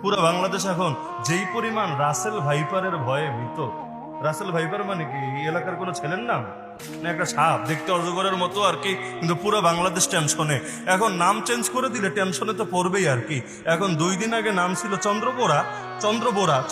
পুরো বাংলাদেশ এখন যেই পরিমাণ রাসেল ভাইপারের ভয়ে ভীত। রাসেল ভাইপার মানে কি এই এলাকার কোনো ছেলের নাম না, একটা সাপ দেখতে অজগরের মতো আর কি, কিন্তু পুরো বাংলাদেশ টেনশনে। এখন নাম চেঞ্জ করে দিলে টেনশনে তো পড়বেই আর কি। এখন 2 দিন আগে নাম ছিল চন্দ্রবোরা।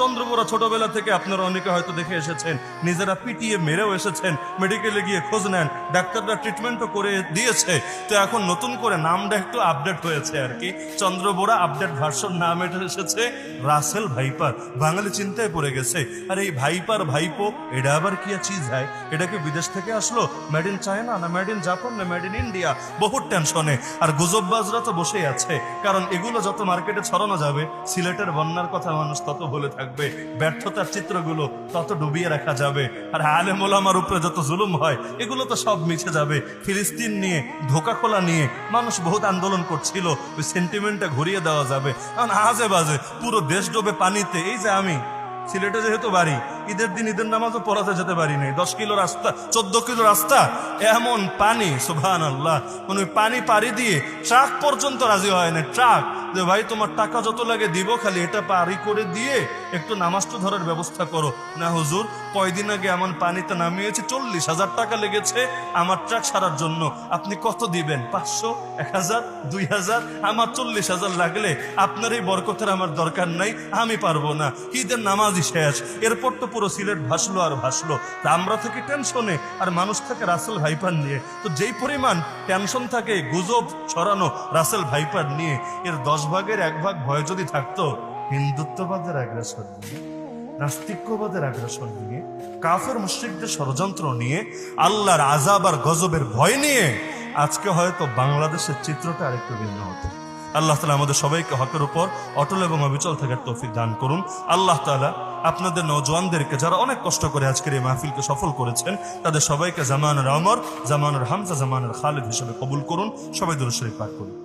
চন্দ্রবোরা ছোটবেলা থেকে আপনারা অনেকে হয়তো দেখে এসেছেন, নিজেরা পিটিয়ে মেরেও এসেছেন, মেডিকেলে গিয়ে খোঁজ নেন, ডাক্তাররা ট্রিটমেন্টও করে দিয়েছে। তো এখন নতুন করে নামটা একটু আপডেট হয়েছে আর কি, চন্দ্রবোরা আপডেট ভার্সন নাম এটা এসেছে রাসেল ভাইপার। বাঙালি চিন্তায় পড়ে গেছে, আর এই ভাইপার ভাইপো এটা আবার কি চিজ হয়? এটা কি বিদেশ থেকে আসলো, মেড ইন চায়না না মেড ইন জাপান না মেড ইন ইন্ডিয়া? বহুত টেনশনে। আর গুজববাজরা তো বসেই আছে, কারণ এগুলো যত মার্কেটে ছড়ানো যাবে, সিলেটের বন্যার কথা মানুষ তত বলে থাকবে, ব্যর্থতার চিত্রগুলো তত ডুবিয়ে রাখা যাবে, আর আলেম ওলামার উপরে যত জুলুম হয় এগুলো তো সব মিছে যাবে। ফিলিস্তিন নিয়ে, ধোকা খোলা নিয়ে মানুষ বহুত আন্দোলন করছিল, ওই সেন্টিমেন্টটা ঘুরিয়ে দেওয়া যাবে। কারণ আজে বাজে পুরো দেশ ডোবে পানিতে। এই যে আমি সিলেটে যেহেতু বাড়ি, ঈদের দিন ঈদের নামাজও পড়াতে যেতে পারি নাই, 10 কিলো রাস্তা, 14 কিলো রাস্তা, এমন পানি, সুবহানাল্লাহ। মানে পানি পাড়ি দিয়ে ট্রাক পর্যন্ত রাজি হয় না। ট্রাক যে ভাই তোমার টাকা যত লাগে দিব, খালি এটা পারি করে দিয়ে একটু নামাজটা ধরার ব্যবস্থা করো। না হুজুর, কয়দিন আগে এমন পানিতে নামিয়েছি, 40,000 টাকা লেগেছে আমার ট্রাক সারার জন্য, আপনি কত দিবেন? 500, 1000, 2000? আমার 40,000 লাগলে আপনার এই বরকতের আমার দরকার নাই, আমি পারবো না। ঈদের নামাজই শেষ, এরপর তো পুরো সিলেট ভাসলো আর ভাসলো। তা আমরা থেকে টেনশনে, আর মানুষ থাকে রাসেল ভাইপার নিয়ে। তো যেই পরিমাণ টেনশন থাকে গুজব ছড়ানো রাসেল ভাইপার নিয়ে, এর 10 ভাগের 1 ভাগ ভয় যদি থাকতো হিন্দুত্ববাদের আগ্রাসন নিয়ে, নাস্তিক্যবাদের আগ্রাসন নিয়ে, কাফের মুশরিকদের ষড়যন্ত্র নিয়ে, আল্লাহর আযাব আর গজবের ভয় নিয়ে, আজকে হয়তো বাংলাদেশের চিত্রটা আরেকটু ভিন্ন হতো। আল্লাহ তাআলা আমাদের সবাইকে হকের উপর অটল এবং অবিচল থাকার তৌফিক দান করুন। আল্লাহ তাআলা আপনাদের নওজওয়ানদেরকে, যারা অনেক কষ্ট করে আজকের এই মাহফিলকে সফল করেছেন, তাদের সবাইকে জামানুর ওমর, জামানুর হামজা, জামানুর খালিদ হিসেবে কবুল করুন। সবাই দুরূদ শরীফ পাঠ করুন।